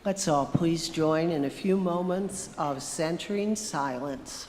Let's all please join in a few moments of centering silence.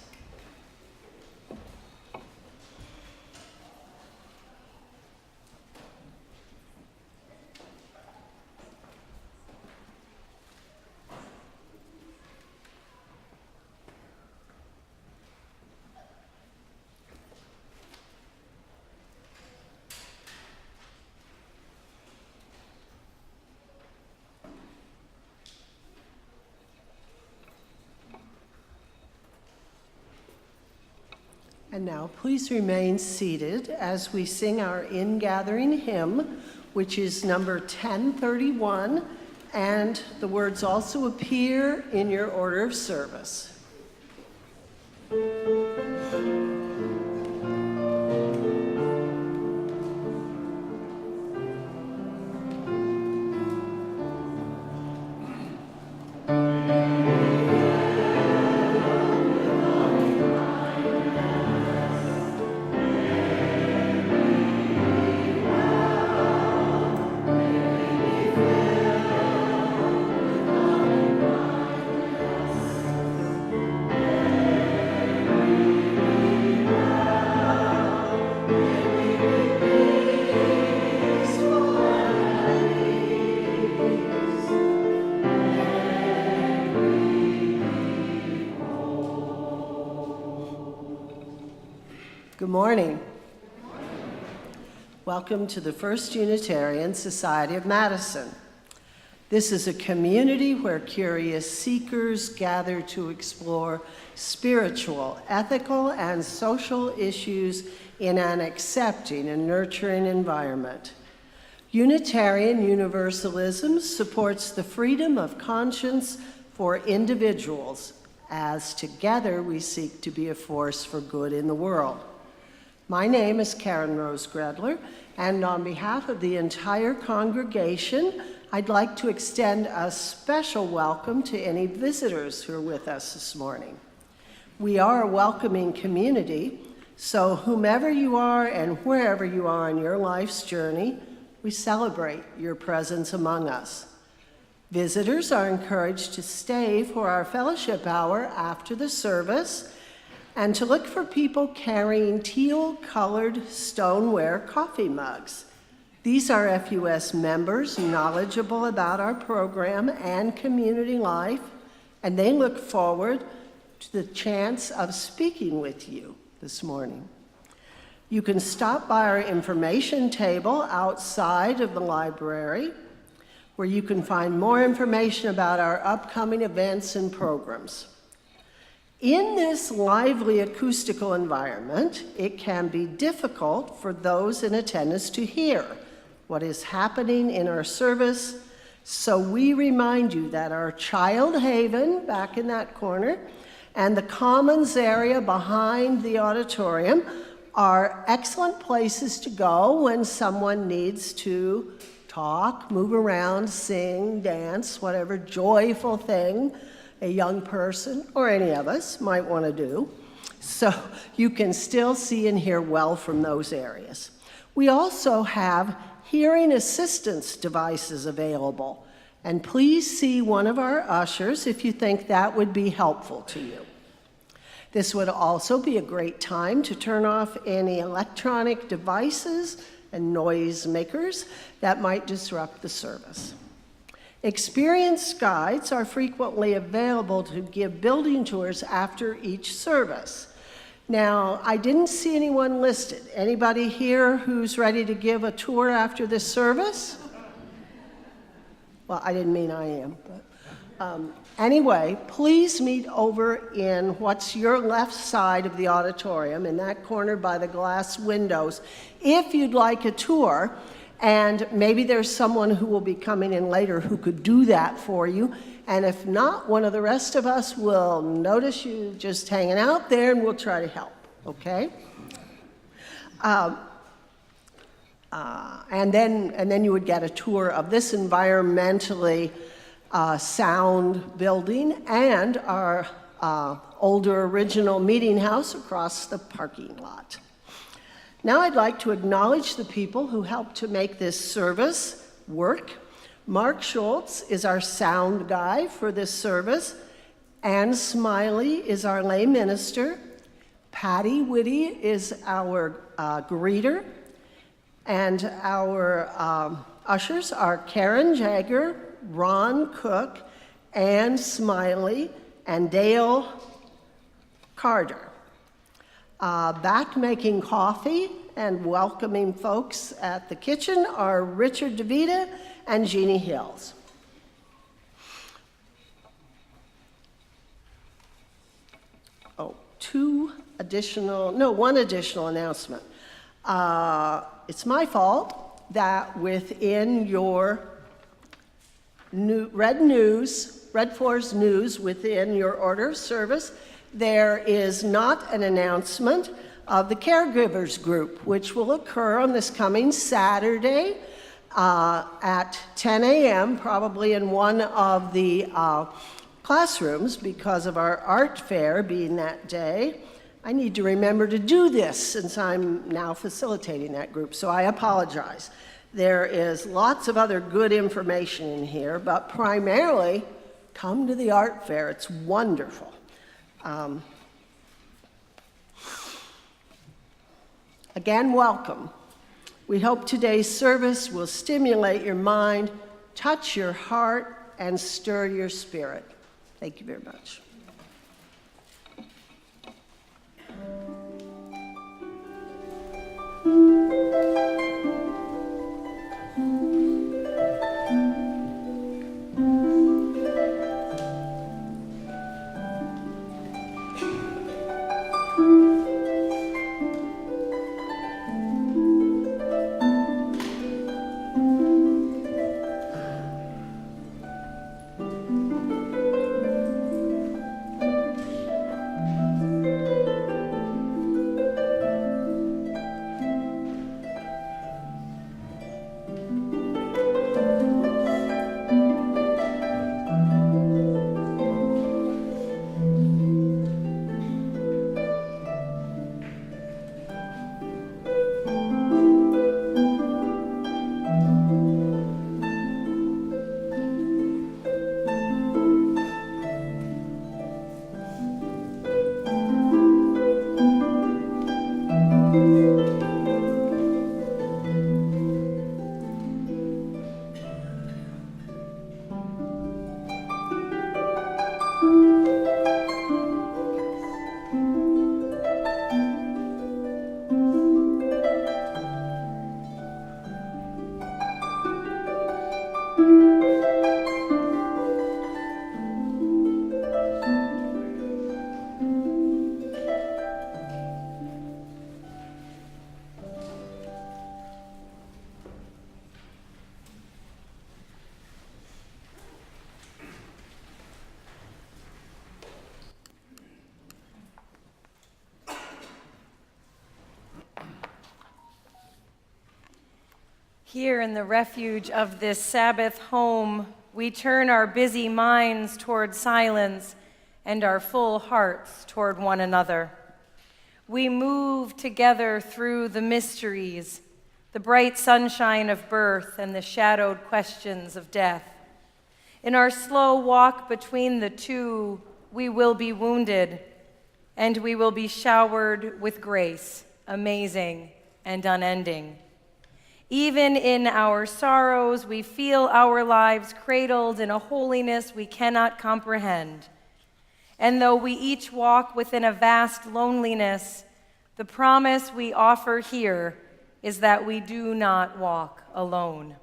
And now, please remain seated as we sing our ingathering hymn, which is number 1031, and the words also appear in your order of service. Good morning. Welcome to the First Unitarian Society of Madison. This is a community where curious seekers gather to explore spiritual, ethical, and social issues in an accepting and nurturing environment. Unitarian Universalism supports the freedom of conscience for individuals, as together we seek to be a force for good in the world. My name is Karen Rose Gredler, and on behalf of the entire congregation, I'd like to extend a special welcome to any visitors who are with us this morning. We are a welcoming community, so whomever you are and wherever you are in your life's journey, we celebrate your presence among us. Visitors are encouraged to stay for our fellowship hour after the service and to look for people carrying teal-colored stoneware coffee mugs. These are FUS members knowledgeable about our program and community life, and they look forward to the chance of speaking with you this morning. You can stop by our information table outside of the library, where you can find more information about our upcoming events and programs. In this lively acoustical environment, it can be difficult for those in attendance to hear what is happening in our service, so we remind you that our child haven, back in that corner, and the commons area behind the auditorium are excellent places to go when someone needs to talk, move around, sing, dance, whatever joyful thing a young person or any of us might want to do. So you can still see and hear well from those areas. We also have hearing assistance devices available, and please see one of our ushers if you think that would be helpful to you. This would also be a great time to turn off any electronic devices and noise makers that might disrupt the service. Experienced guides are frequently available to give building tours after each service. Now, I didn't see anyone listed. Anybody here who's ready to give a tour after this service? Well, I didn't mean I am, but anyway, please meet over in what's your left side of the auditorium, in that corner by the glass windows, if you'd like a tour. And maybe there's someone who will be coming in later who could do that for you. And if not, one of the rest of us will notice you just hanging out there and we'll try to help, okay? And then you would get a tour of this environmentally sound building and our older original meeting house across the parking lot. Now I'd like to acknowledge the people who helped to make this service work. Mark Schultz is our sound guy for this service. Ann Smiley is our lay minister. Patty Whitty is our greeter. And our ushers are Karen Jagger, Ron Cook, Ann Smiley, and Dale Carter. Back making coffee and welcoming folks at the kitchen are Richard DeVita and Jeannie Hills. One additional announcement. It's my fault that within your Red 4's news within your order of service, there is not an announcement of the caregivers group, which will occur on this coming Saturday at 10 a.m., probably in one of the classrooms because of our art fair being that day. I need to remember to do this since I'm now facilitating that group, so I apologize. There is lots of other good information in here, but primarily, come to the art fair. It's wonderful. Again, welcome. We hope today's service will stimulate your mind, touch your heart, and stir your spirit. Thank you very much. Here in the refuge of this Sabbath home, we turn our busy minds toward silence and our full hearts toward one another. We move together through the mysteries, the bright sunshine of birth and the shadowed questions of death. In our slow walk between the two, we will be wounded, and we will be showered with grace, amazing and unending. Even in our sorrows, we feel our lives cradled in a holiness we cannot comprehend. And though we each walk within a vast loneliness, the promise we offer here is that we do not walk alone.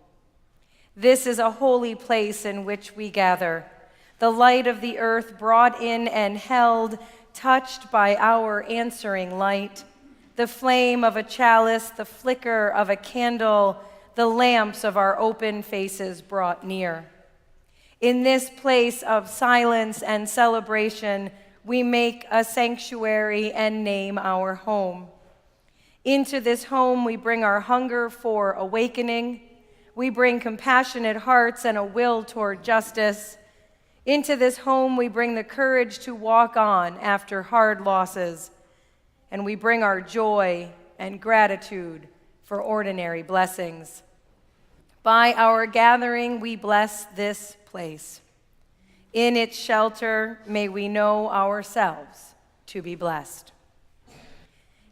This is a holy place in which we gather, the light of the earth brought in and held, touched by our answering light, the flame of a chalice, the flicker of a candle, the lamps of our open faces brought near. In this place of silence and celebration, we make a sanctuary and name our home. Into this home, we bring our hunger for awakening. We bring compassionate hearts and a will toward justice. Into this home, we bring the courage to walk on after hard losses, and we bring our joy and gratitude for ordinary blessings. By our gathering, we bless this place. In its shelter, may we know ourselves to be blessed.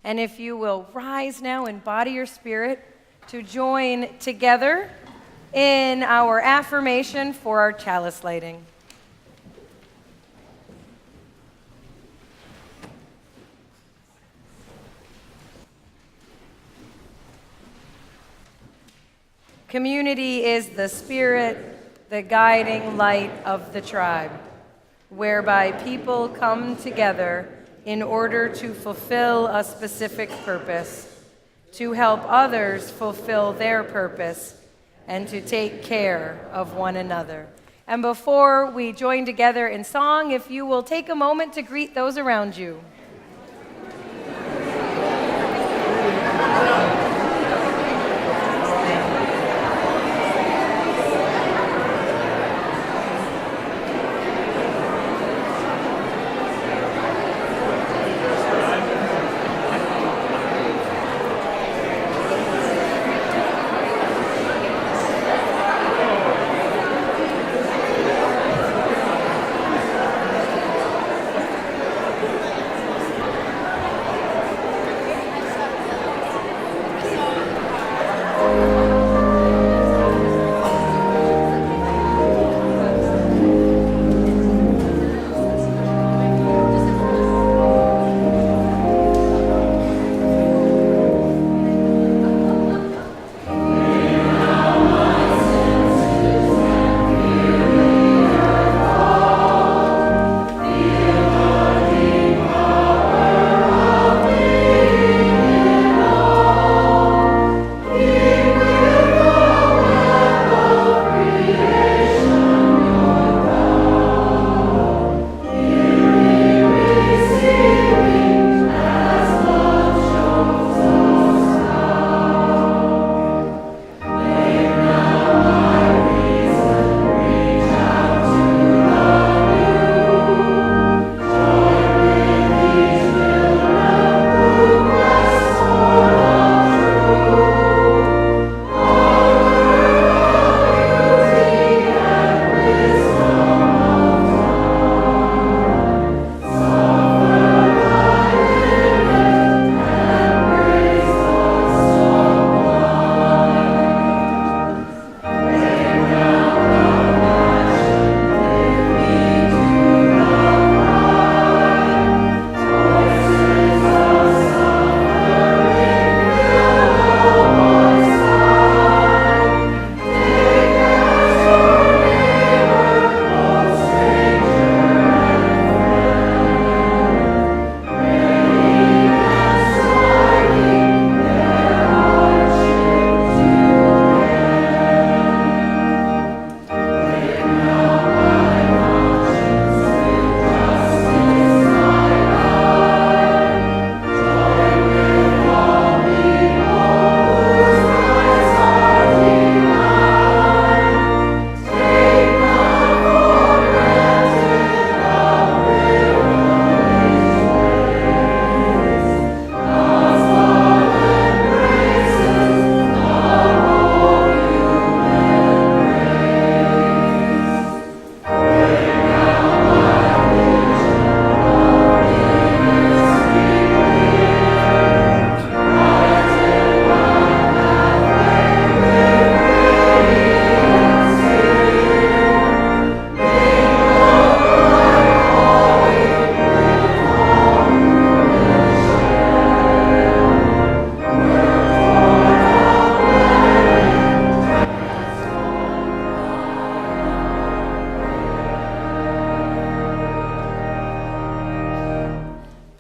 And if you will rise now in body or spirit to join together in our affirmation for our chalice lighting. Community is the spirit, the guiding light of the tribe, whereby people come together in order to fulfill a specific purpose, to help others fulfill their purpose, and to take care of one another. And before we join together in song, if you will take a moment to greet those around you.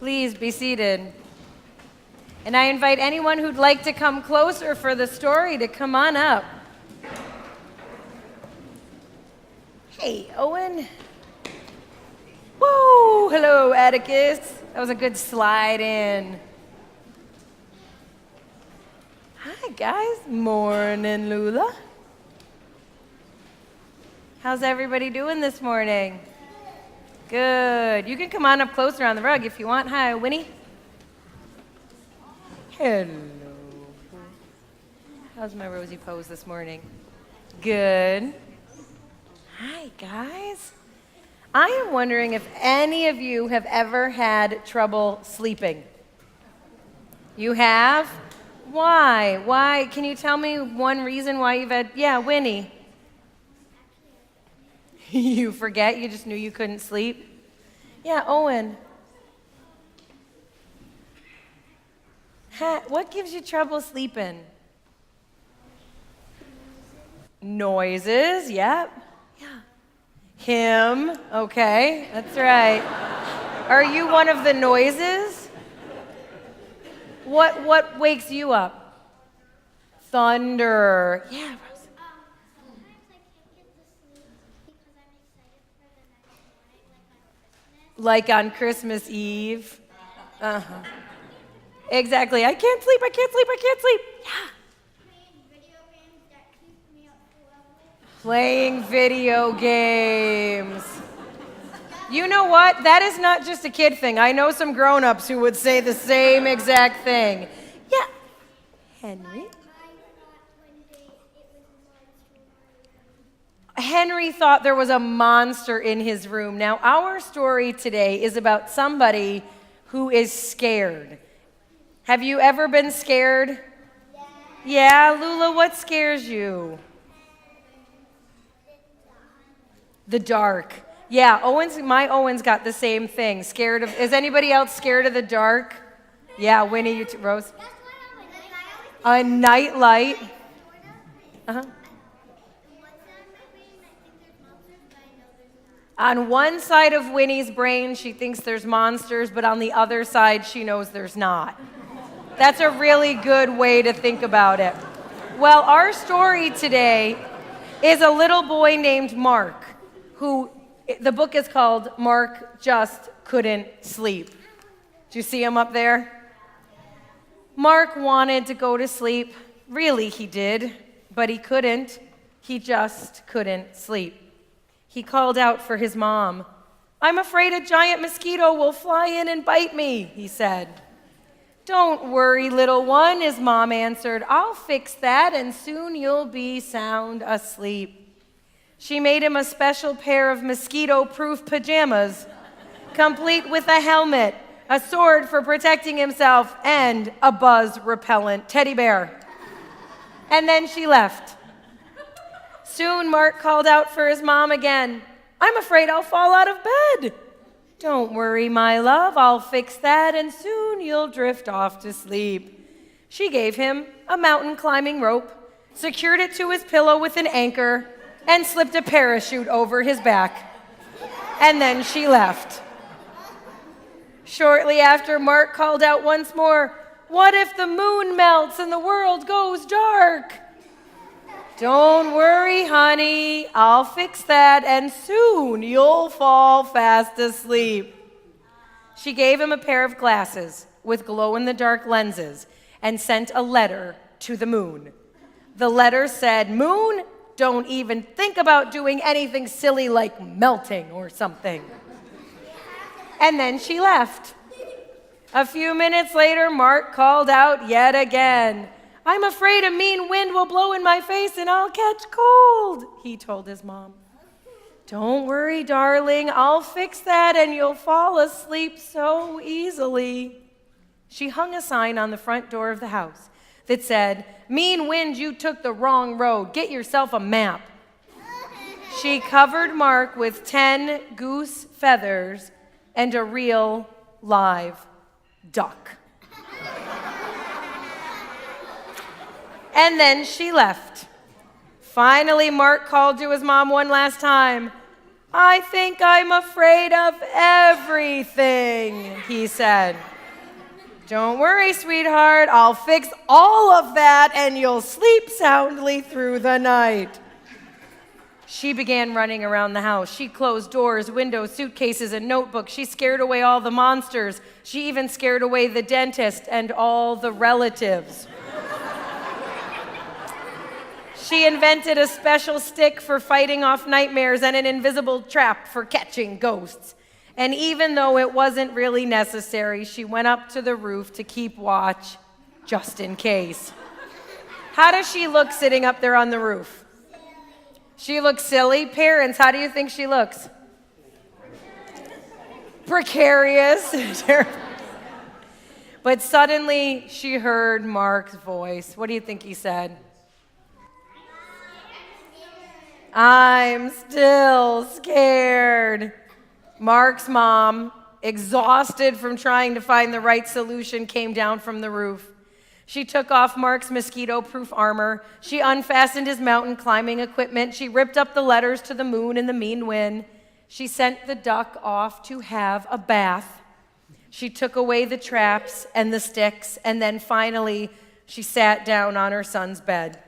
Please be seated. And I invite anyone who'd like to come closer for the story to come on up. Hey, Owen. Whoa, hello, Atticus. That was a good slide in. Hi, guys. Morning, Lula. How's everybody doing this morning? Good. You can come on up closer on the rug if you want. Hi, Winnie. Hello. How's my rosy pose this morning? Good. Hi, guys. I am wondering if any of you have ever had trouble sleeping. You have? Why? Why? Can you tell me one reason why you've had... Yeah, Winnie. You forget? You just knew you couldn't sleep? Yeah, Owen. What gives you trouble sleeping? Noises, yep. Yeah. Him, okay, that's right. Are you one of the noises? What wakes you up? Thunder. Yeah, Rose. Sometimes I can't get to sleep because I'm excited for the next morning, like on Christmas. Like on Christmas Eve. Uh-huh. Exactly. I can't sleep. Yeah. Playing video games that keep me up too early. Playing video games. You know what? That is not just a kid thing. I know some grown-ups who would say the same exact thing. Yeah. Henry? Henry thought there was a monster in his room. Now, our story today is about somebody who is scared. Have you ever been scared? Yeah, Lula, what scares you? The dark. Yeah, my Owen's got the same thing. Scared of, is anybody else scared of the dark? Yeah, Winnie, you too, Rose. A night light. Uh-huh. On one side of Winnie's brain, she thinks there's monsters, but on the other side, she knows there's not. That's a really good way to think about it. Well, our story today is a little boy named Mark, who, the book is called Mark Just Couldn't Sleep. Do you see him up there? Mark wanted to go to sleep. Really, he did, but he couldn't. He just couldn't sleep. He called out for his mom. "I'm afraid a giant mosquito will fly in and bite me," he said. "Don't worry, little one," his mom answered. "I'll fix that, and soon you'll be sound asleep." She made him a special pair of mosquito-proof pajamas, complete with a helmet, a sword for protecting himself, and a buzz-repellent teddy bear. And then she left. Soon, Mark called out for his mom again. "I'm afraid I'll fall out of bed." "Don't worry, my love, I'll fix that, and soon you'll drift off to sleep." She gave him a mountain climbing rope, secured it to his pillow with an anchor, and slipped a parachute over his back. And then she left. Shortly after, Mark called out once more, "What if the moon melts and the world goes dark?" "Don't worry, honey, I'll fix that, and soon you'll fall fast asleep." She gave him a pair of glasses with glow-in-the-dark lenses and sent a letter to the moon. The letter said, "Moon, don't even think about doing anything silly like melting or something." And then she left. A few minutes later, Mark called out yet again. "I'm afraid a mean wind will blow in my face and I'll catch cold," he told his mom. "Don't worry, darling, I'll fix that and you'll fall asleep so easily." She hung a sign on the front door of the house that said, "Mean wind, you took the wrong road. Get yourself a map." She covered Mark with 10 goose feathers and a real live duck. And then she left. Finally, Mark called to his mom one last time. "I think I'm afraid of everything," he said. "Don't worry, sweetheart. I'll fix all of that and you'll sleep soundly through the night." She began running around the house. She closed doors, windows, suitcases, and notebooks. She scared away all the monsters. She even scared away the dentist and all the relatives. She invented a special stick for fighting off nightmares and an invisible trap for catching ghosts. And even though it wasn't really necessary, she went up to the roof to keep watch, just in case. How does she look sitting up there on the roof? She looks silly. Parents, how do you think she looks? Precarious. But suddenly she heard Mark's voice. What do you think he said? I'm still scared. Mark's mom, exhausted from trying to find the right solution, came down from the roof. She took off Mark's mosquito-proof armor. She unfastened his mountain climbing equipment. She ripped up the letters to the moon and the mean wind. She sent the duck off to have a bath. She took away the traps and the sticks, and then finally she sat down on her son's bed.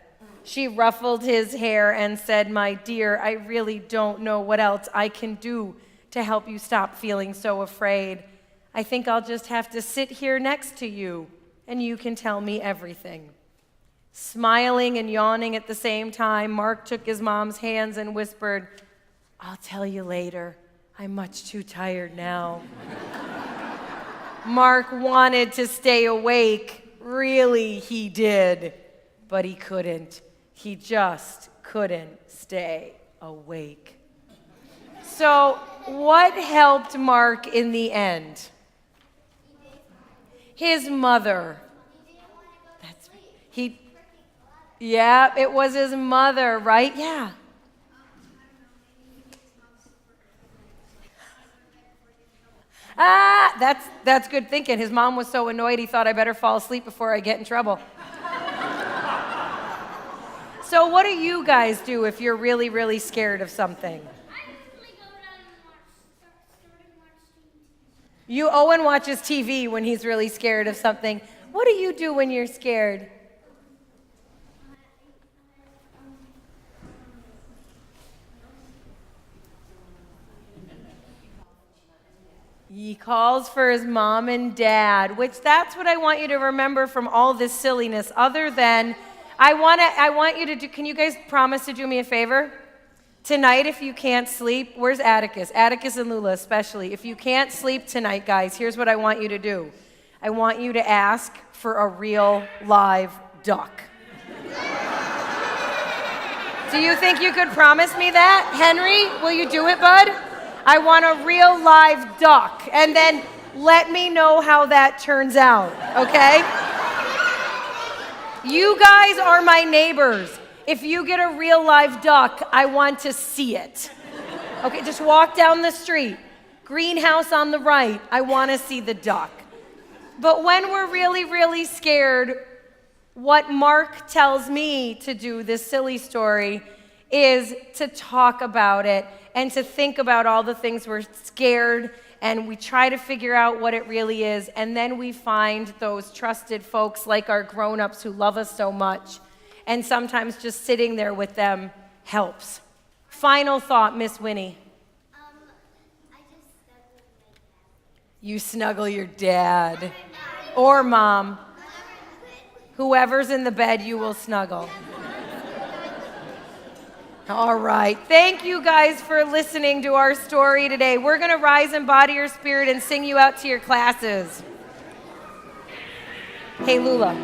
She ruffled his hair and said, "My dear, I really don't know what else I can do to help you stop feeling so afraid. I think I'll just have to sit here next to you, and you can tell me everything." Smiling and yawning at the same time, Mark took his mom's hands and whispered, "I'll tell you later. I'm much too tired now." Mark wanted to stay awake. Really, he did. But he couldn't. He just couldn't stay awake. So, what helped Mark in the end? His mother. Yeah, it was his mother, right? Yeah. That's good thinking. His mom was so annoyed he thought, I better fall asleep before I get in trouble. So what do you guys do if you're really, really scared of something? Owen watches TV when he's really scared of something. What do you do when you're scared? He calls for his mom and dad, which that's what I want you to remember from all this silliness, other than I want you to do, can you guys promise to do me a favor? Tonight, if you can't sleep, where's Atticus? Atticus and Lula especially. If you can't sleep tonight, guys, here's what I want you to do. I want you to ask for a real live duck. Do you think you could promise me that? Henry, will you do it, bud? I want a real live duck. And then let me know how that turns out, okay? You guys are my neighbors. If you get a real live duck, I want to see it. Okay, just walk down the street. Greenhouse on the right. I want to see the duck. But when we're really, really scared, what Mark tells me to do, this silly story, is to talk about it and to think about all the things we're scared, and we try to figure out what it really is, and then we find those trusted folks like our grown-ups who love us so much, and sometimes just sitting there with them helps. Final thought, Miss Winnie. I just snuggled my dad. You snuggle your dad or mom. Whoever's in the bed, you will snuggle. All right. Thank you guys for listening to our story today. We're going to rise and embody your spirit and sing you out to your classes. Hey, Lula.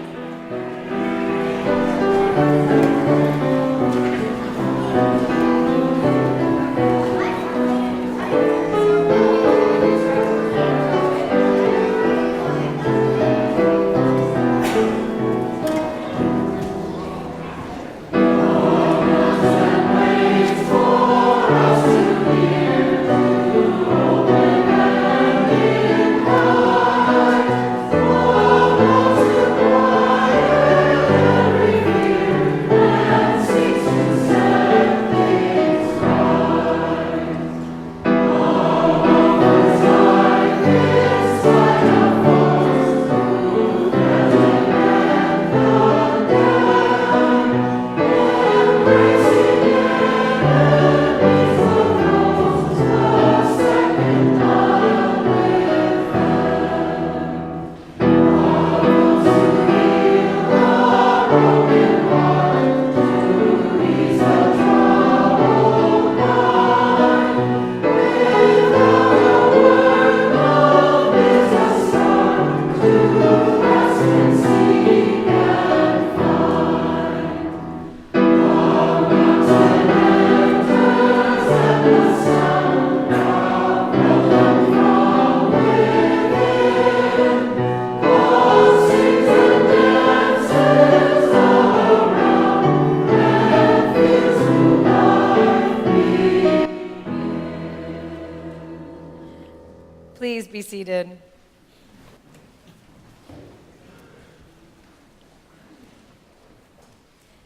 Please be seated.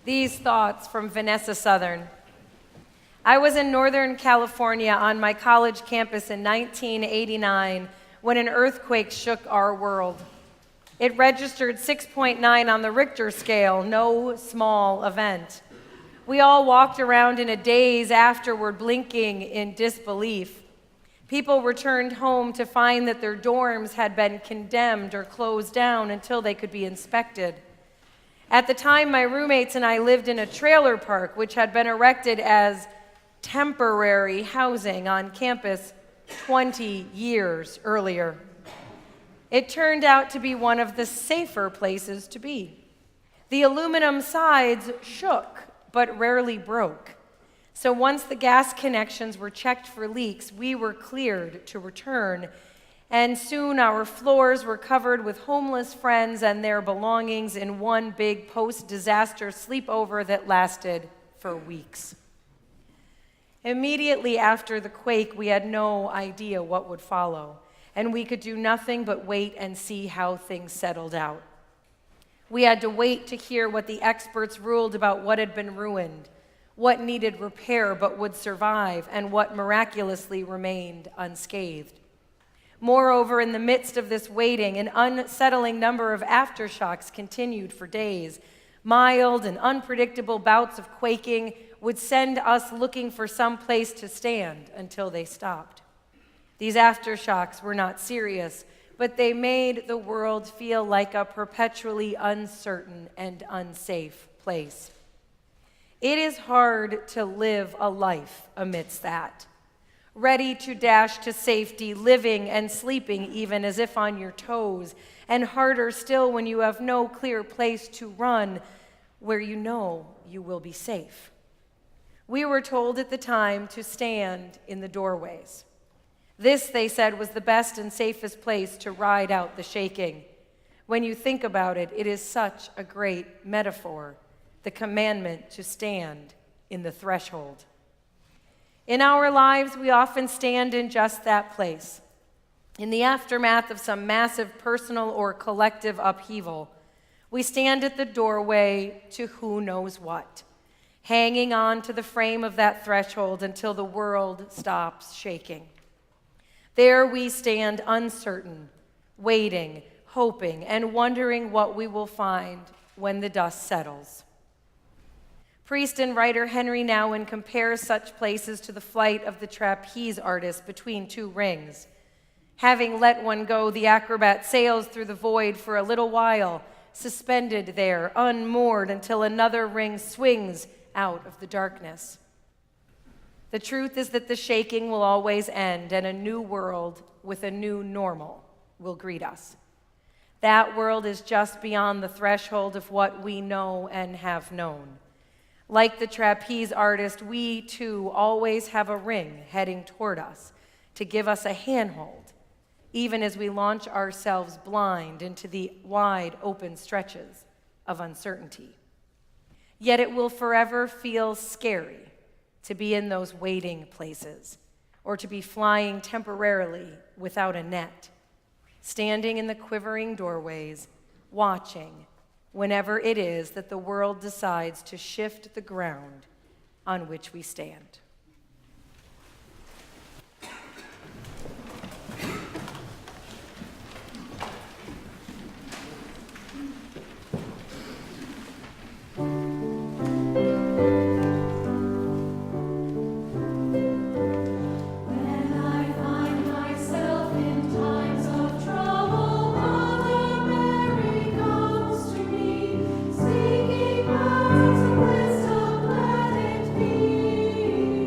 These thoughts from Vanessa Southern. I was in Northern California on my college campus in 1989 when an earthquake shook our world. It registered 6.9 on the Richter scale, no small event. We all walked around in a daze afterward, blinking in disbelief. People returned home to find that their dorms had been condemned or closed down until they could be inspected. At the time, my roommates and I lived in a trailer park which had been erected as temporary housing on campus 20 years earlier. It turned out to be one of the safer places to be. The aluminum sides shook, but rarely broke. So once the gas connections were checked for leaks, we were cleared to return. And soon our floors were covered with homeless friends and their belongings in one big post-disaster sleepover that lasted for weeks. Immediately after the quake, we had no idea what would follow, and we could do nothing but wait and see how things settled out. We had to wait to hear what the experts ruled about what had been ruined, what needed repair but would survive, and what miraculously remained unscathed. Moreover, in the midst of this waiting, an unsettling number of aftershocks continued for days. Mild and unpredictable bouts of quaking would send us looking for some place to stand until they stopped. These aftershocks were not serious, but they made the world feel like a perpetually uncertain and unsafe place. It is hard to live a life amidst that. Ready to dash to safety, living and sleeping even as if on your toes, and harder still when you have no clear place to run where you know you will be safe. We were told at the time to stand in the doorways. This, they said, was the best and safest place to ride out the shaking. When you think about it, it is such a great metaphor, the commandment to stand in the threshold. In our lives, we often stand in just that place. In the aftermath of some massive personal or collective upheaval, we stand at the doorway to who knows what, hanging on to the frame of that threshold until the world stops shaking. There we stand uncertain, waiting, hoping, and wondering what we will find when the dust settles. Priest and writer Henry Nouwen compares such places to the flight of the trapeze artist between two rings. Having let one go, the acrobat sails through the void for a little while, suspended there, unmoored until another ring swings out of the darkness. The truth is that the shaking will always end, and a new world with a new normal will greet us. That world is just beyond the threshold of what we know and have known. Like the trapeze artist, we too always have a ring heading toward us to give us a handhold, even as we launch ourselves blind into the wide open stretches of uncertainty. Yet it will forever feel scary to be in those waiting places, or to be flying temporarily without a net, standing in the quivering doorways, watching whenever it is that the world decides to shift the ground on which we stand. Speaking words of wisdom, let it be.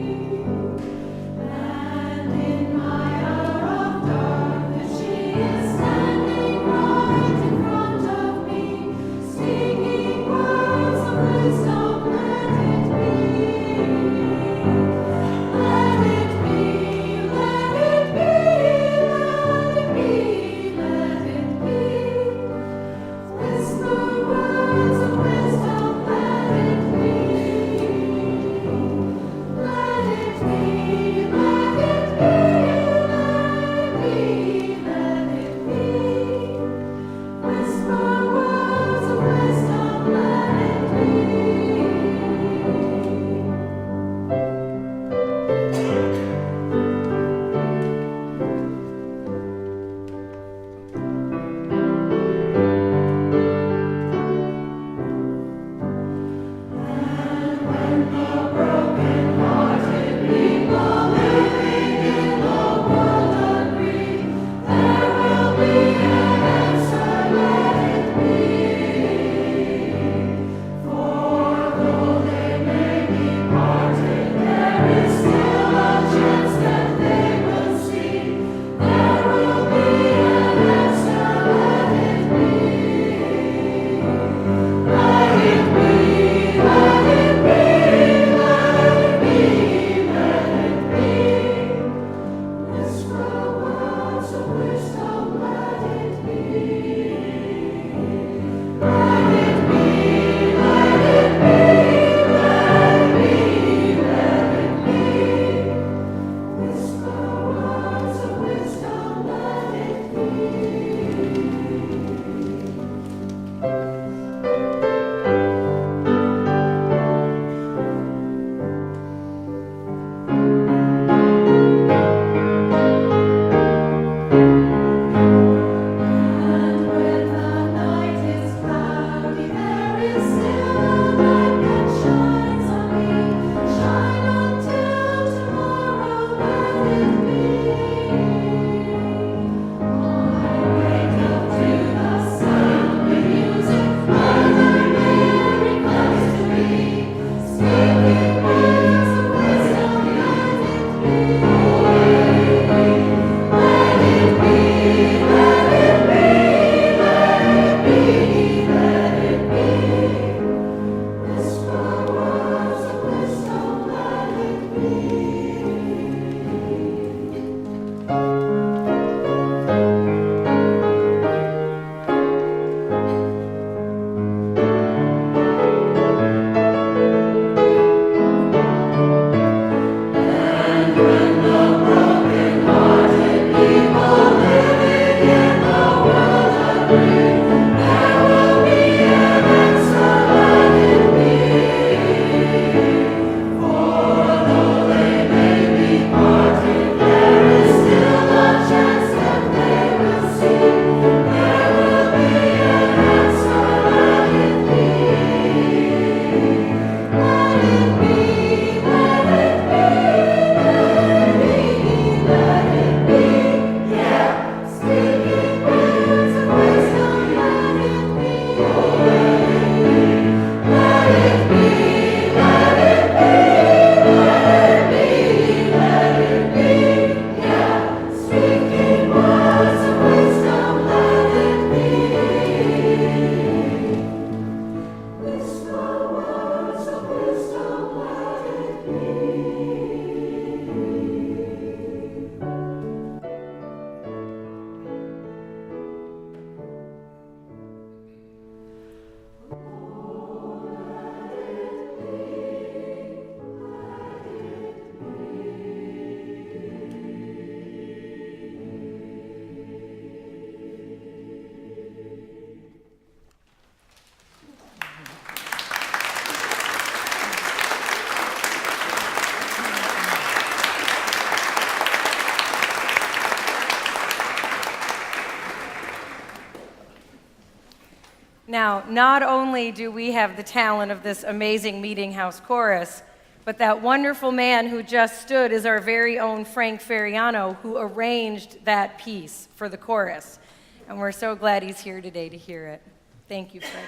Now, not only do we have the talent of this amazing meeting house chorus, but that wonderful man who just stood is our very own Frank Ferriano, who arranged that piece for the chorus. And we're so glad he's here today to hear it. Thank you, Frank.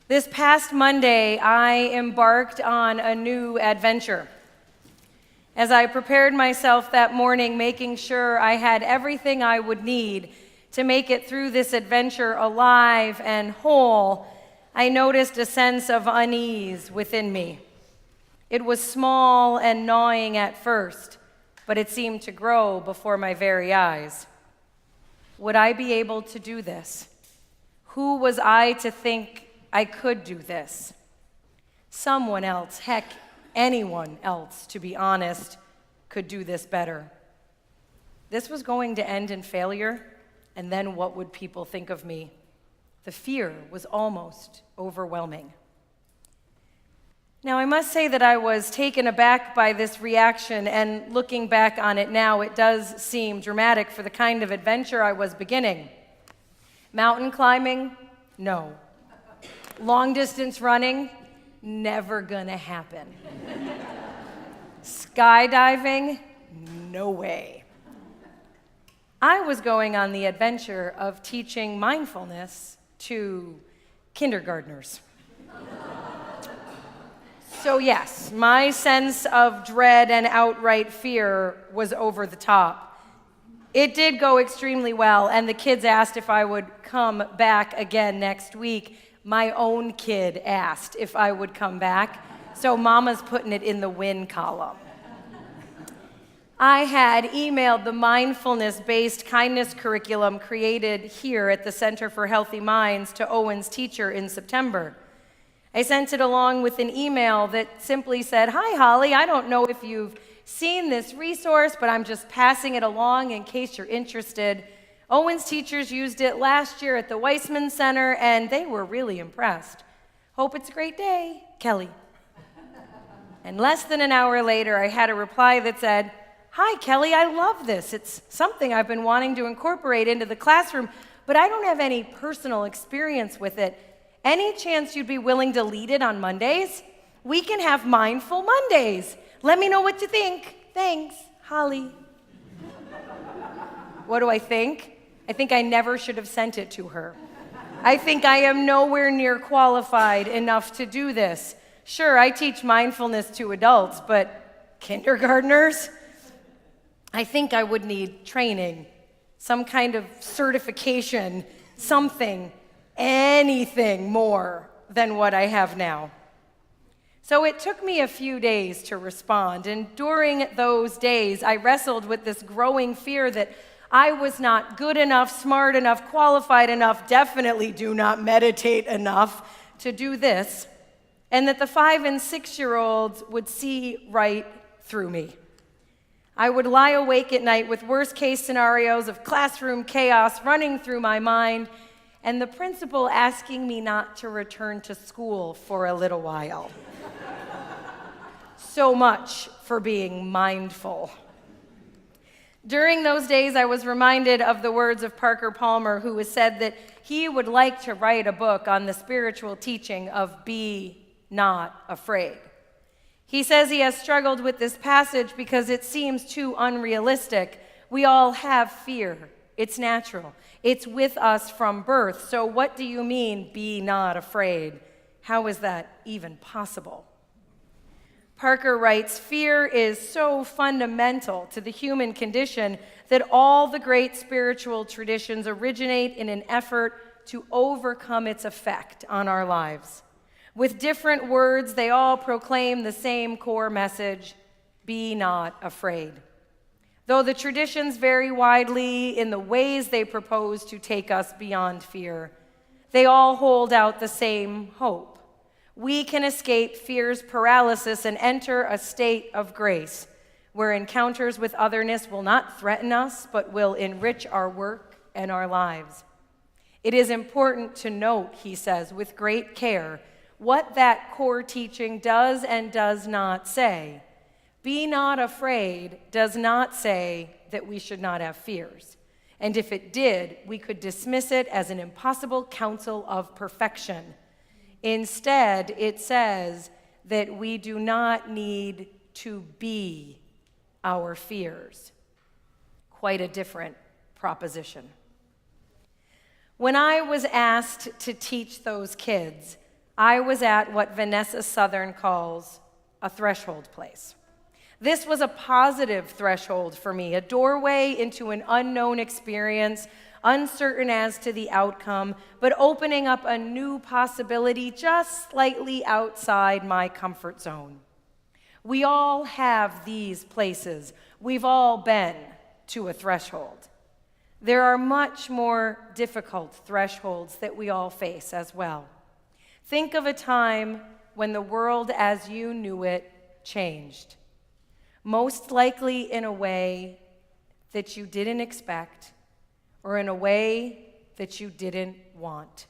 This past Monday, I embarked on a new adventure. As I prepared myself that morning, making sure I had everything I would need to make it through this adventure alive and whole, I noticed a sense of unease within me. It was small and gnawing at first, but it seemed to grow before my very eyes. Would I be able to do this? Who was I to think I could do this? Someone else, heck, anyone else, to be honest, could do this better. This was going to end in failure, and then what would people think of me? The fear was almost overwhelming. Now, I must say that I was taken aback by this reaction, and looking back on it now, it does seem dramatic for the kind of adventure I was beginning. Mountain climbing? No. Long distance running? Never gonna happen. Skydiving? No way. I was going on the adventure of teaching mindfulness to kindergartners. So yes, my sense of dread and outright fear was over the top. It did go extremely well, and the kids asked if I would come back again next week. My own kid asked if I would come back, so Mama's putting it in the win column. I had emailed the mindfulness-based kindness curriculum created here at the Center for Healthy Minds to Owen's teacher in September. I sent it along with an email that simply said, "Hi, Holly, I don't know if you've seen this resource, but I'm just passing it along in case you're interested. Owen's teachers used it last year at the Weissman Center, and they were really impressed. Hope it's a great day, Kelly." And less than an hour later, I had a reply that said, "Hi, Kelly, I love this. It's something I've been wanting to incorporate into the classroom, but I don't have any personal experience with it. Any chance you'd be willing to lead it on Mondays? We can have Mindful Mondays. Let me know what you think. Thanks, Holly." What do I think? I think I never should have sent it to her. I think I am nowhere near qualified enough to do this. Sure, I teach mindfulness to adults, but kindergartners? I think I would need training, some kind of certification, something, anything more than what I have now. So it took me a few days to respond, and during those days, I wrestled with this growing fear that I was not good enough, smart enough, qualified enough, definitely do not meditate enough to do this, and that the 5- and 6-year-olds would see right through me. I would lie awake at night with worst-case scenarios of classroom chaos running through my mind, and the principal asking me not to return to school for a little while. So much for being mindful. During those days, I was reminded of the words of Parker Palmer, who has said that he would like to write a book on the spiritual teaching of be not afraid. He says he has struggled with this passage because it seems too unrealistic. We all have fear. It's natural. It's with us from birth. So what do you mean, be not afraid? How is that even possible? Parker writes, fear is so fundamental to the human condition that all the great spiritual traditions originate in an effort to overcome its effect on our lives. With different words, they all proclaim the same core message: be not afraid. Though the traditions vary widely in the ways they propose to take us beyond fear, they all hold out the same hope. We can escape fear's paralysis and enter a state of grace, where encounters with otherness will not threaten us, but will enrich our work and our lives. It is important to note, he says, with great care, what that core teaching does and does not say. Be not afraid does not say that we should not have fears. And if it did, we could dismiss it as an impossible counsel of perfection. Instead, it says that we do not need to be our fears. Quite a different proposition. When I was asked to teach those kids, I was at what Vanessa Southern calls a threshold place. This was a positive threshold for me, a doorway into an unknown experience, uncertain as to the outcome, but opening up a new possibility just slightly outside my comfort zone. We all have these places. We've all been to a threshold. There are much more difficult thresholds that we all face as well. Think of a time when the world as you knew it changed. Most likely in a way that you didn't expect, or in a way that you didn't want,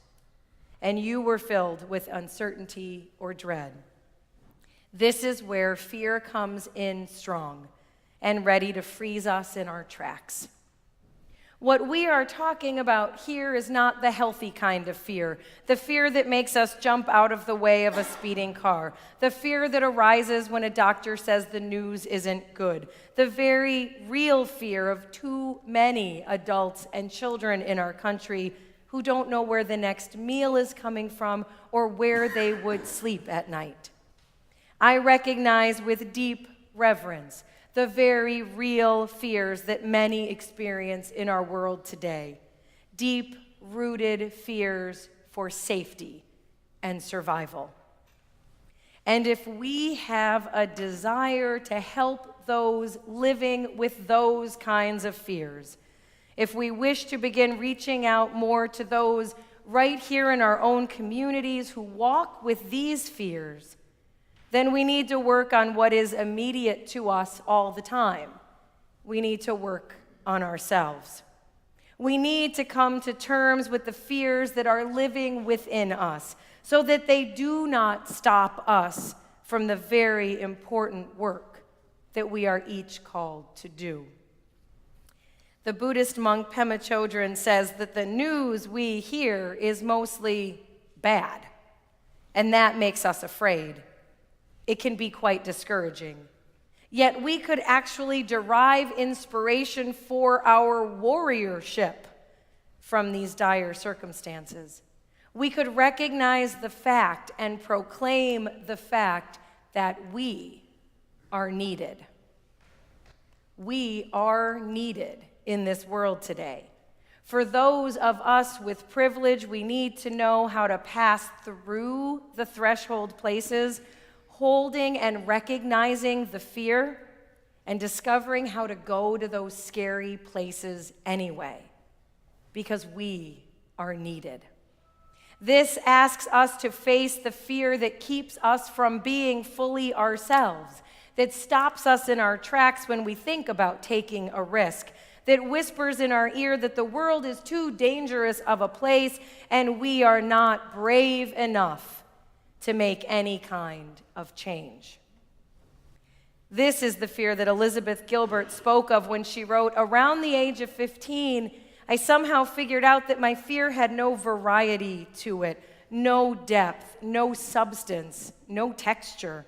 and you were filled with uncertainty or dread. This is where fear comes in strong and ready to freeze us in our tracks. What we are talking about here is not the healthy kind of fear, the fear that makes us jump out of the way of a speeding car, the fear that arises when a doctor says the news isn't good, the very real fear of too many adults and children in our country who don't know where the next meal is coming from or where they would sleep at night. I recognize with deep reverence the very real fears that many experience in our world today, deep-rooted fears for safety and survival. And if we have a desire to help those living with those kinds of fears, if we wish to begin reaching out more to those right here in our own communities who walk with these fears, then we need to work on what is immediate to us all the time. We need to work on ourselves. We need to come to terms with the fears that are living within us so that they do not stop us from the very important work that we are each called to do. The Buddhist monk Pema Chodron says that the news we hear is mostly bad, and that makes us afraid. It can be quite discouraging. Yet we could actually derive inspiration for our warriorship from these dire circumstances. We could recognize the fact and proclaim the fact that we are needed. We are needed in this world today. For those of us with privilege, we need to know how to pass through the threshold places, holding and recognizing the fear and discovering how to go to those scary places anyway, because we are needed. This asks us to face the fear that keeps us from being fully ourselves, that stops us in our tracks when we think about taking a risk, that whispers in our ear that the world is too dangerous of a place and we are not brave enough to make any kind of change. This is the fear that Elizabeth Gilbert spoke of when she wrote, "Around the age of 15, I somehow figured out that my fear had no variety to it, no depth, no substance, no texture.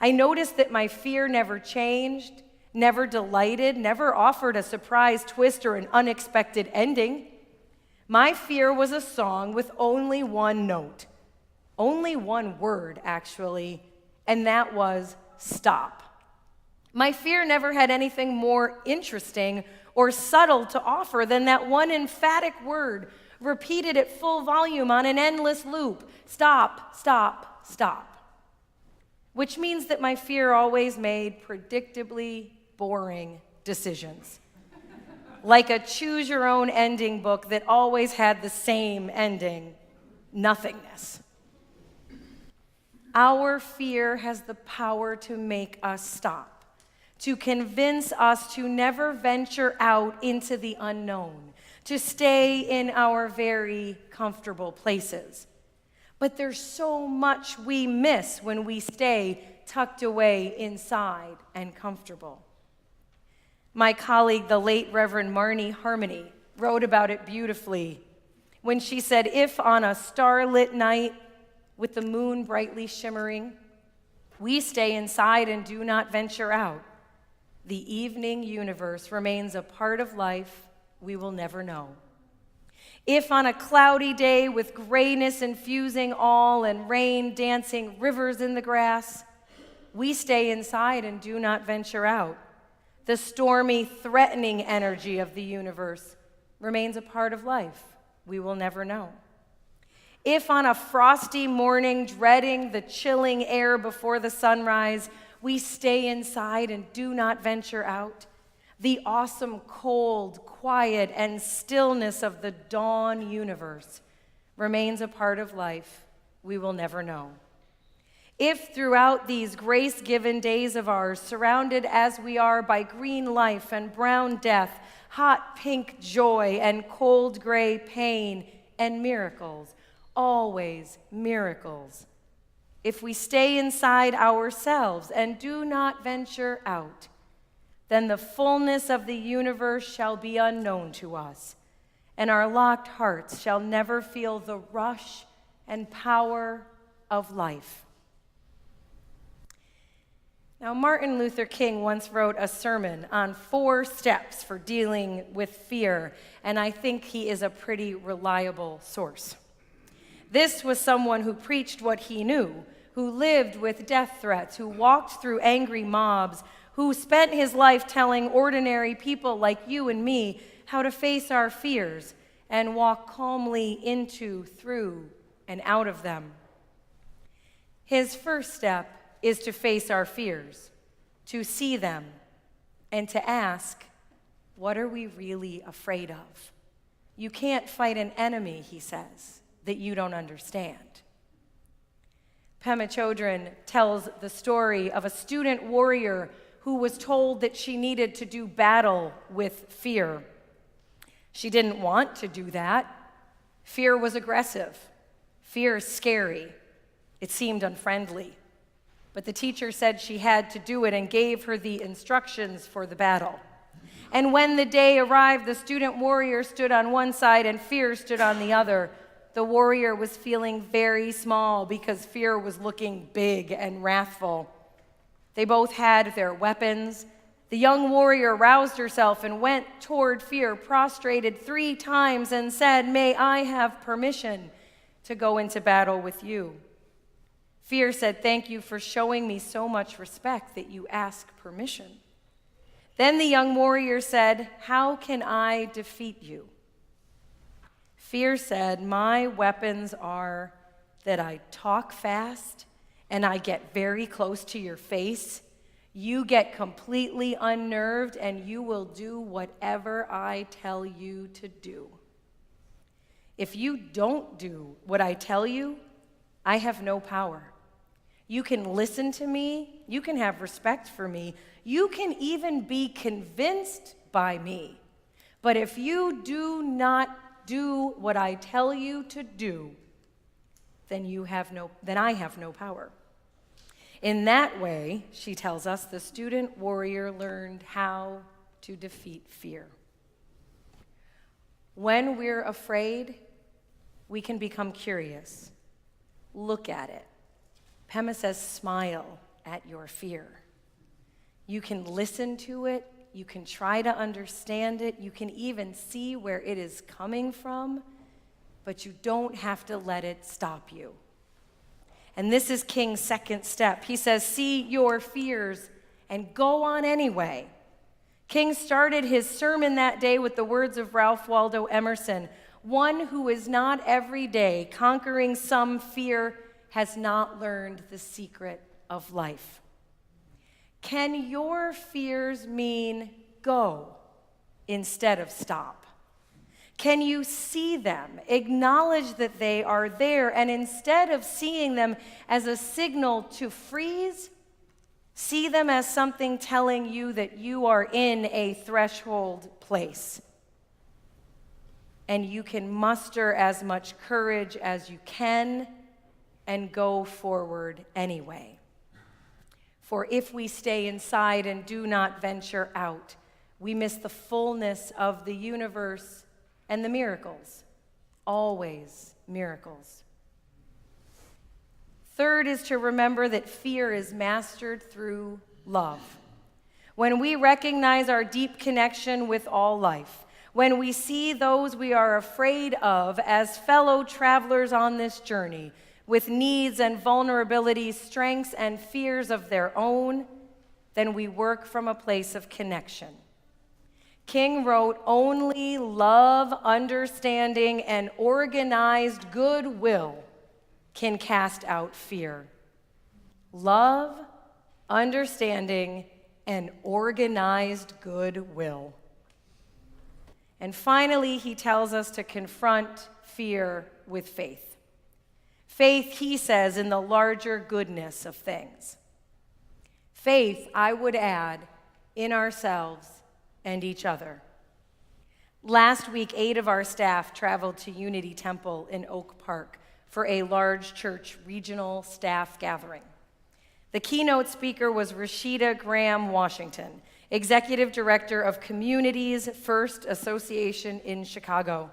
I noticed that my fear never changed, never delighted, never offered a surprise twist or an unexpected ending. My fear was a song with only one note. Only one word, actually, and that was stop. My fear never had anything more interesting or subtle to offer than that one emphatic word, repeated at full volume on an endless loop, stop, stop, stop. Which means that my fear always made predictably boring decisions. Like a choose-your-own-ending book that always had the same ending, nothingness. Our fear has the power to make us stop, to convince us to never venture out into the unknown, to stay in our very comfortable places. But there's so much we miss when we stay tucked away inside and comfortable. My colleague, the late Reverend Marnie Harmony, wrote about it beautifully when she said, if on a starlit night with the moon brightly shimmering, we stay inside and do not venture out, the evening universe remains a part of life we will never know. If on a cloudy day with grayness infusing all and rain dancing rivers in the grass, we stay inside and do not venture out, the stormy, threatening energy of the universe remains a part of life we will never know. If on a frosty morning, dreading the chilling air before the sunrise, we stay inside and do not venture out, the awesome cold, quiet, and stillness of the dawn universe remains a part of life we will never know. If throughout these grace-given days of ours, surrounded as we are by green life and brown death, hot pink joy and cold gray pain and miracles, always miracles, if we stay inside ourselves and do not venture out, then the fullness of the universe shall be unknown to us, and our locked hearts shall never feel the rush and power of life. Now, Martin Luther King once wrote a sermon on 4 steps for dealing with fear, and I think he is a pretty reliable source. This was someone who preached what he knew, who lived with death threats, who walked through angry mobs, who spent his life telling ordinary people like you and me how to face our fears and walk calmly into, through, and out of them. His first step is to face our fears, to see them, and to ask, what are we really afraid of? You can't fight an enemy, he says, that you don't understand. Pema Chodron tells the story of a student warrior who was told that she needed to do battle with fear. She didn't want to do that. Fear was aggressive. Fear is scary. It seemed unfriendly. But the teacher said she had to do it and gave her the instructions for the battle. And when the day arrived, the student warrior stood on one side and fear stood on the other. The warrior was feeling very small because fear was looking big and wrathful. They both had their weapons. The young warrior roused herself and went toward fear, prostrated 3 times, and said, "May I have permission to go into battle with you?" Fear said, "Thank you for showing me so much respect that you ask permission." Then the young warrior said, "How can I defeat you?" Fear said, "My weapons are that I talk fast and I get very close to your face. You get completely unnerved and you will do whatever I tell you to do. If you don't do what I tell you, I have no power. You can listen to me, you can have respect for me, you can even be convinced by me. But if you do not do what I tell you to do, then I have no power." In that way, she tells us, the student warrior learned how to defeat fear. When we're afraid, we can become curious. Look at it. Pema says, smile at your fear. You can listen to it. You can try to understand it. You can even see where it is coming from, but you don't have to let it stop you. And this is King's second step. He says, see your fears and go on anyway. King started his sermon that day with the words of Ralph Waldo Emerson, "One who is not every day conquering some fear has not learned the secret of life." Can your fears mean go instead of stop? Can you see them, acknowledge that they are there, and instead of seeing them as a signal to freeze, see them as something telling you that you are in a threshold place? And you can muster as much courage as you can and go forward anyway. For if we stay inside and do not venture out, we miss the fullness of the universe and the miracles, always miracles. Third is to remember that fear is mastered through love. When we recognize our deep connection with all life, when we see those we are afraid of as fellow travelers on this journey, with needs and vulnerabilities, strengths and fears of their own, then we work from a place of connection. King wrote, "Only love, understanding, and organized goodwill can cast out fear." Love, understanding, and organized goodwill. And finally, he tells us to confront fear with faith. Faith, he says, in the larger goodness of things. Faith, I would add, in ourselves and each other. Last week, 8 of our staff traveled to Unity Temple in Oak Park for a large church regional staff gathering. The keynote speaker was Rashida Graham Washington, Executive Director of Communities First Association in Chicago.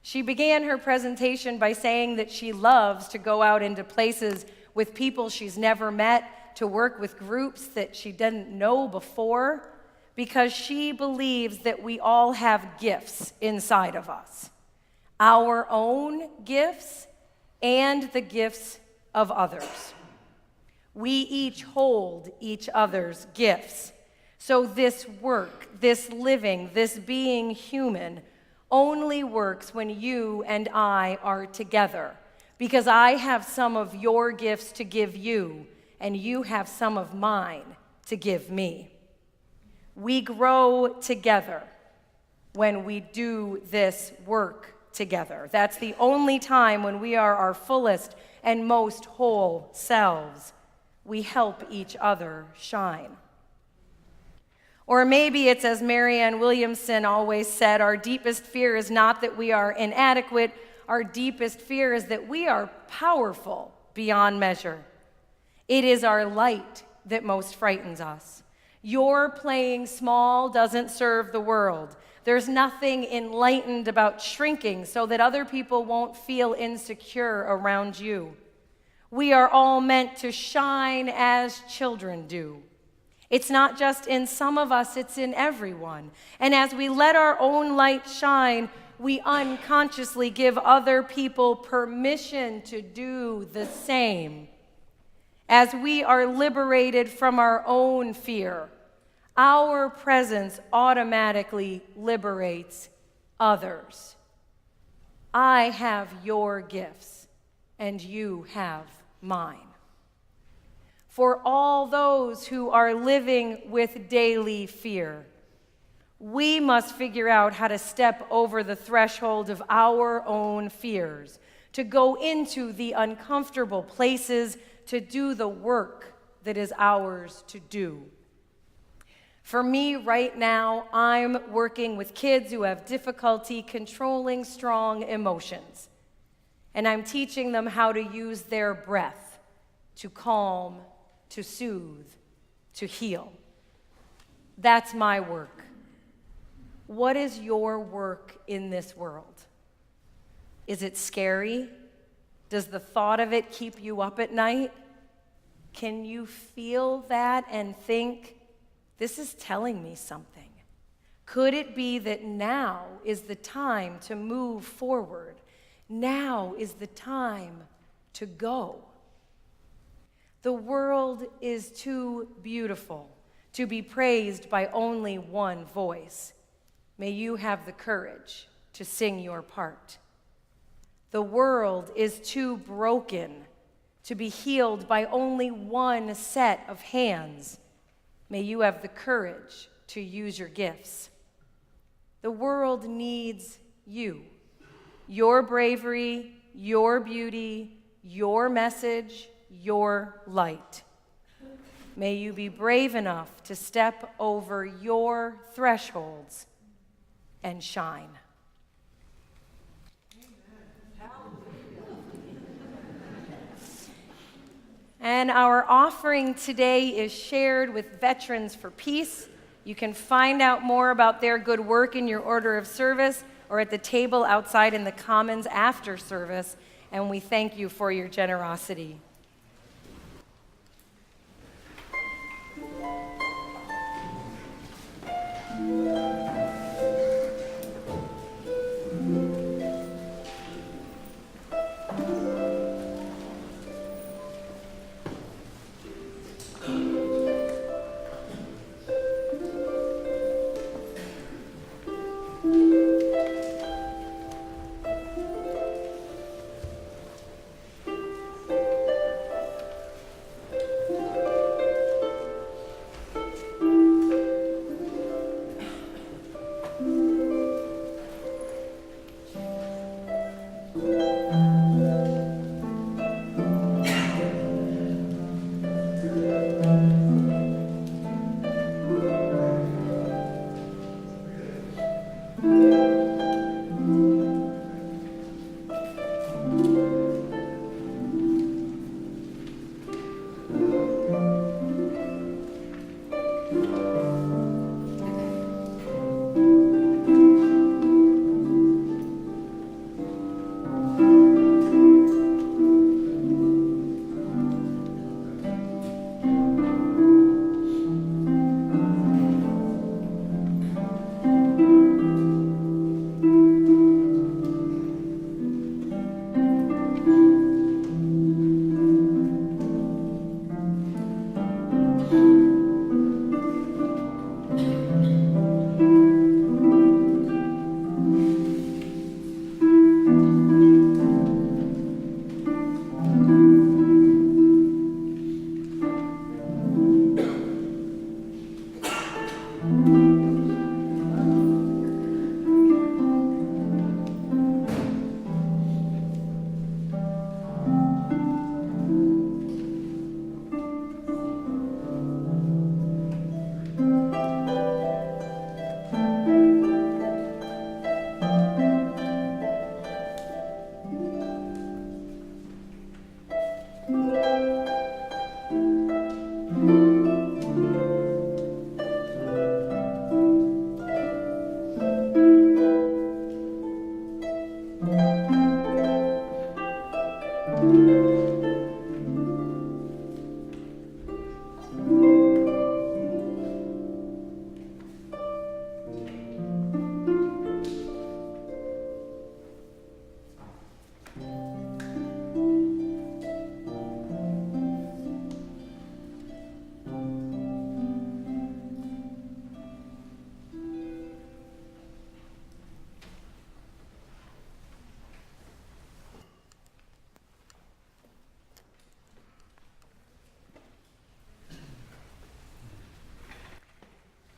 She began her presentation by saying that she loves to go out into places with people she's never met, to work with groups that she didn't know before, because she believes that we all have gifts inside of us, our own gifts and the gifts of others. We each hold each other's gifts. So this work, this living, this being human only works when you and I are together, because I have some of your gifts to give you, and you have some of mine to give me. We grow together when we do this work together. That's the only time when we are our fullest and most whole selves. We help each other shine. Or maybe it's as Marianne Williamson always said, our deepest fear is not that we are inadequate. Our deepest fear is that we are powerful beyond measure. It is our light that most frightens us. Your playing small doesn't serve the world. There's nothing enlightened about shrinking so that other people won't feel insecure around you. We are all meant to shine as children do. It's not just in some of us, it's in everyone. And as we let our own light shine, we unconsciously give other people permission to do the same. As we are liberated from our own fear, our presence automatically liberates others. I have your gifts, and you have mine. For all those who are living with daily fear, we must figure out how to step over the threshold of our own fears, to go into the uncomfortable places, to do the work that is ours to do. For me right now, I'm working with kids who have difficulty controlling strong emotions, and I'm teaching them how to use their breath to calm, to soothe, to heal. That's my work. What is your work in this world? Is it scary? Does the thought of it keep you up at night? Can you feel that and think, this is telling me something? Could it be that now is the time to move forward? Now is the time to go. The world is too beautiful to be praised by only one voice. May you have the courage to sing your part. The world is too broken to be healed by only one set of hands. May you have the courage to use your gifts. The world needs you, your bravery, your beauty, your message, your light. May you be brave enough to step over your thresholds and shine. And our offering today is shared with Veterans for Peace. You can find out more about their good work in your order of service, or at the table outside in the Commons after service, and we thank you for your generosity.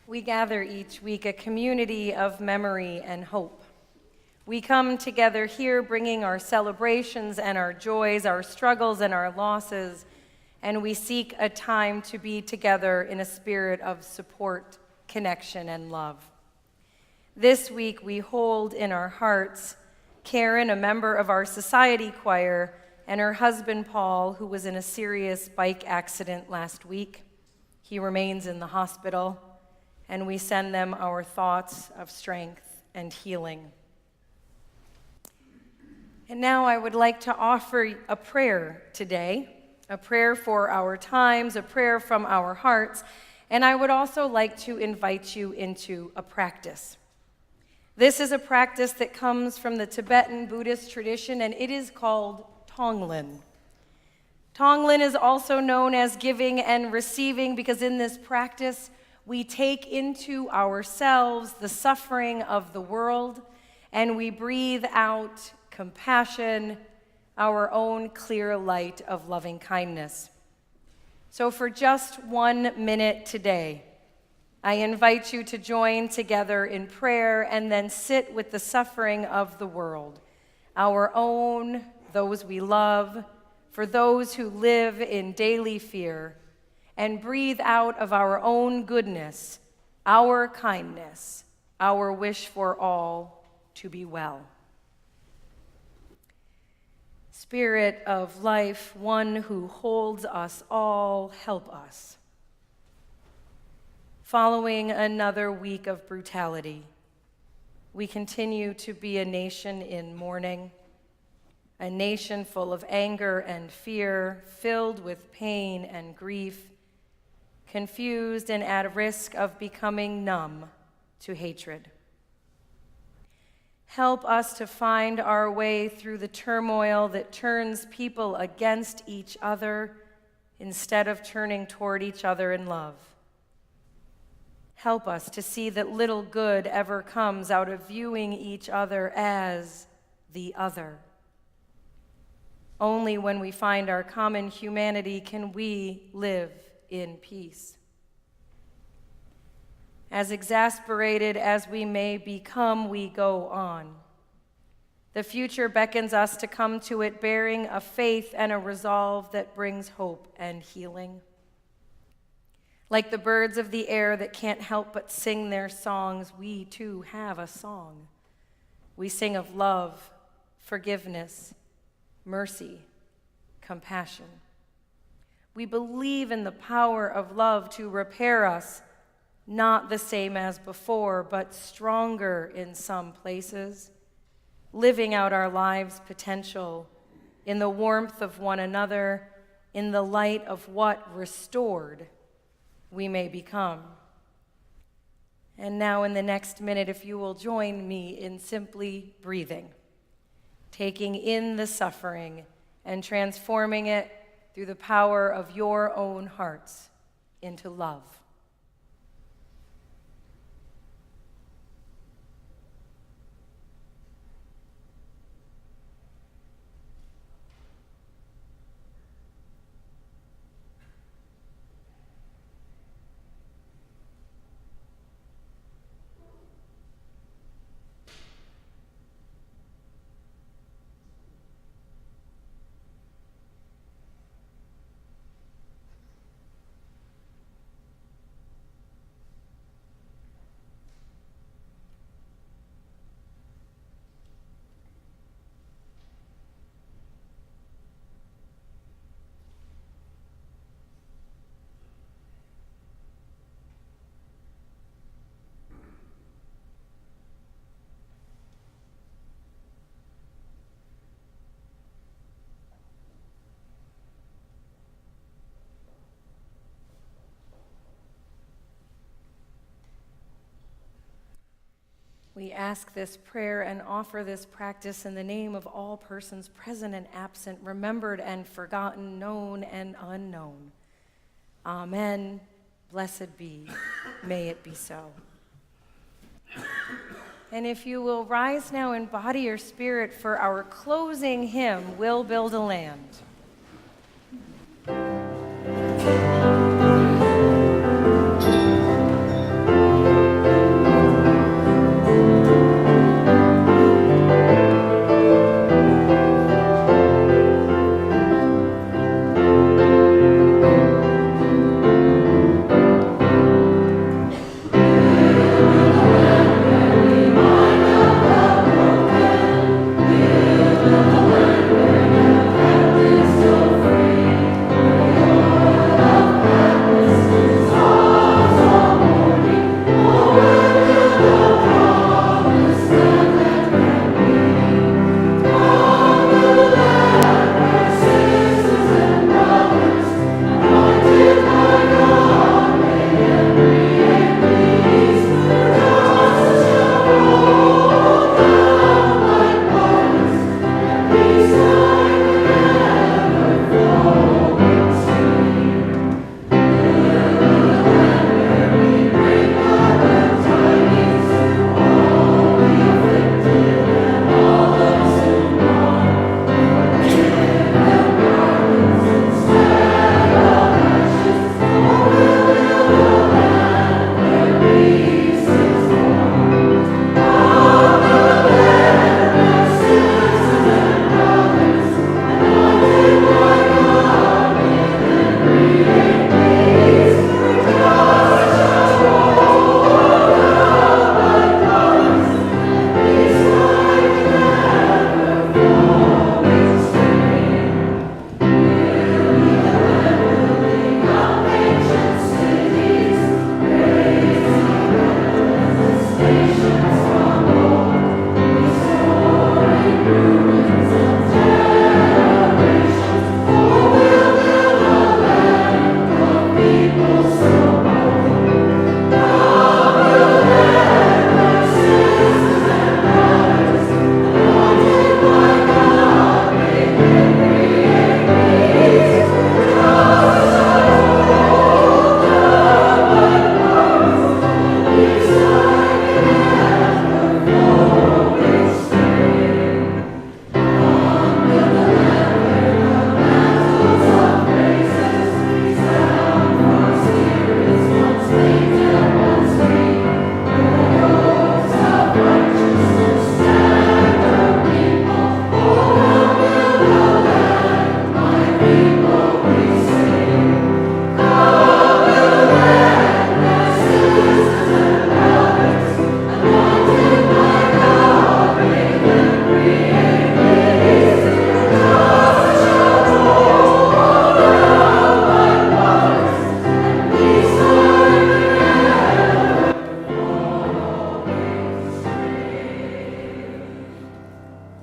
We gather each week a community of memory and hope. We come together here bringing our celebrations and our joys, our struggles and our losses, and we seek a time to be together in a spirit of support, connection, and love. This week we hold in our hearts Karen, a member of our society choir, and her husband Paul, who was in a serious bike accident last week. He remains in the hospital, and we send them our thoughts of strength and healing. And now I would like to offer a prayer today, a prayer for our times, a prayer from our hearts, and I would also like to invite you into a practice. This is a practice that comes from the Tibetan Buddhist tradition, and it is called Tonglen. Tonglen is also known as giving and receiving because in this practice, we take into ourselves the suffering of the world, and we breathe out compassion, our own clear light of loving kindness. So for just 1 minute today, I invite you to join together in prayer and then sit with the suffering of the world, our own, those we love, for those who live in daily fear, and breathe out of our own goodness, our kindness, our wish for all to be well. Spirit of life, one who holds us all, help us. Following another week of brutality, we continue to be a nation in mourning, a nation full of anger and fear, filled with pain and grief, confused and at risk of becoming numb to hatred. Help us to find our way through the turmoil that turns people against each other instead of turning toward each other in love. Help us to see that little good ever comes out of viewing each other as the other. Only when we find our common humanity can we live in peace. As exasperated as we may become, we go on. The future beckons us to come to it bearing a faith and a resolve that brings hope and healing. Like the birds of the air that can't help but sing their songs, we too have a song. We sing of love, forgiveness, mercy, compassion. We believe in the power of love to repair us, not the same as before, but stronger in some places, living out our lives' potential in the warmth of one another, in the light of what restored we may become. And now in the next minute, if you will join me in simply breathing, taking in the suffering and transforming it through the power of your own hearts into love. We ask this prayer and offer this practice in the name of all persons present and absent, remembered and forgotten, known and unknown. Amen. Blessed be. May it be so. And if you will rise now in body or spirit for our closing hymn, We'll Build a Land.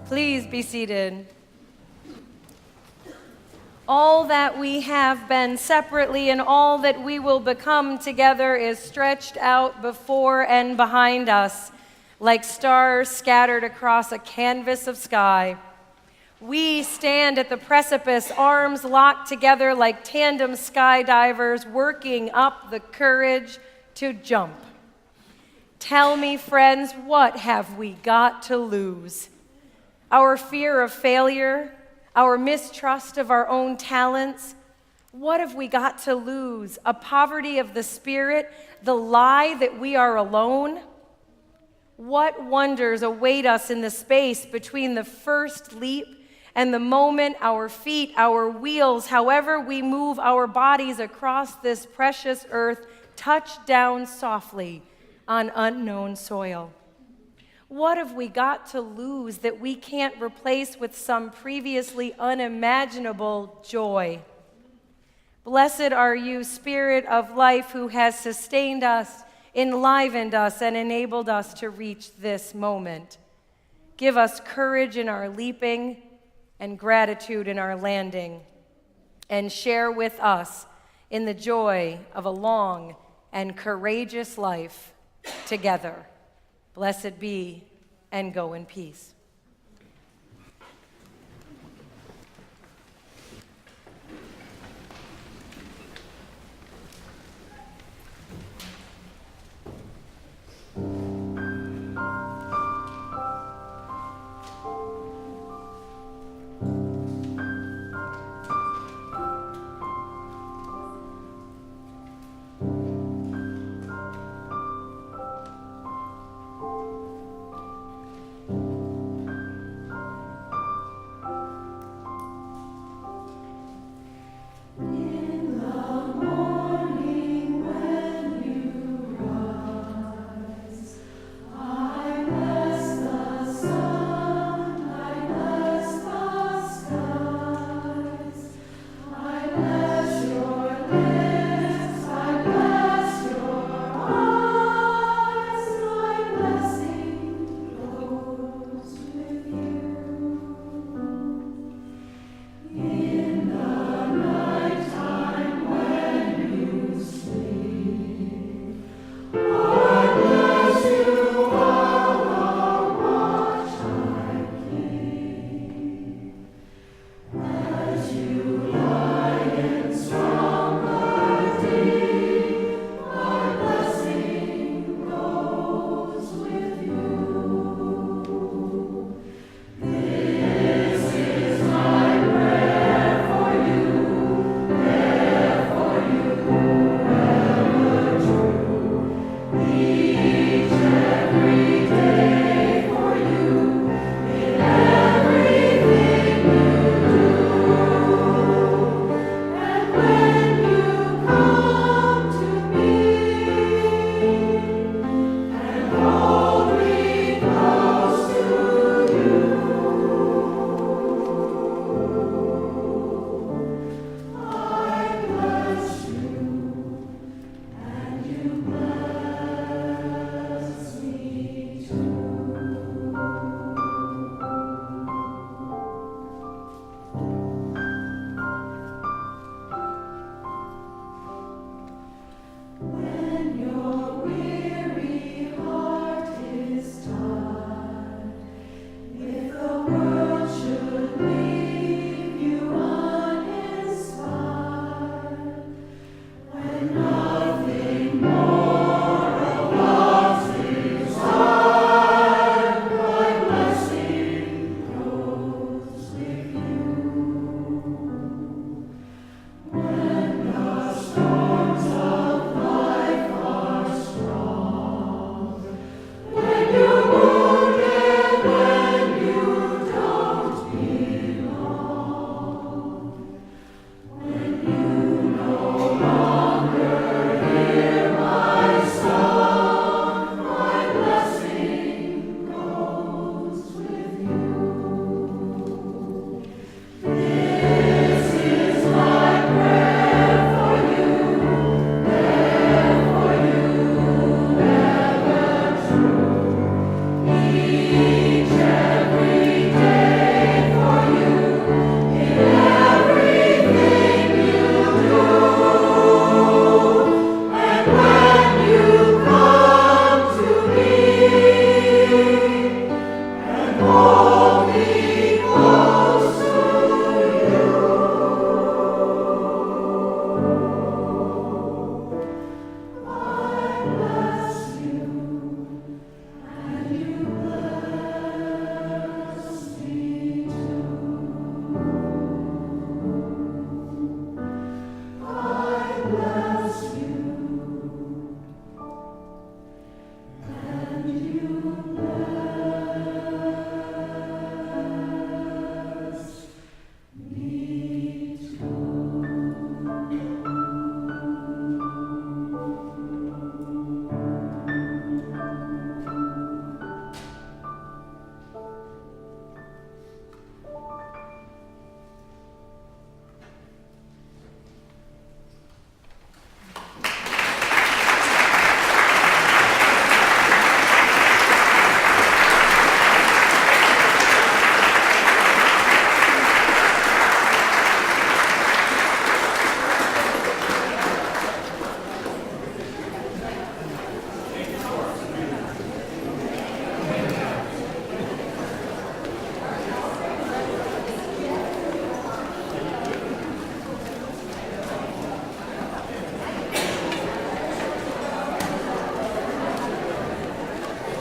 Please be seated. All that we have been separately and all that we will become together is stretched out before and behind us, like stars scattered across a canvas of sky. We stand at the precipice, arms locked together like tandem skydivers, working up the courage to jump. Tell me, friends, what have we got to lose? Our fear of failure? Our mistrust of our own talents? What have we got to lose? A poverty of the spirit? The lie that we are alone? What wonders await us in the space between the first leap and the moment our feet, our wheels, however we move our bodies across this precious earth, touch down softly on unknown soil? What have we got to lose that we can't replace with some previously unimaginable joy? Blessed are you, Spirit of life, who has sustained us, enlivened us, and enabled us to reach this moment. Give us courage in our leaping and gratitude in our landing, and share with us in the joy of a long and courageous life together. Blessed be, and go in peace.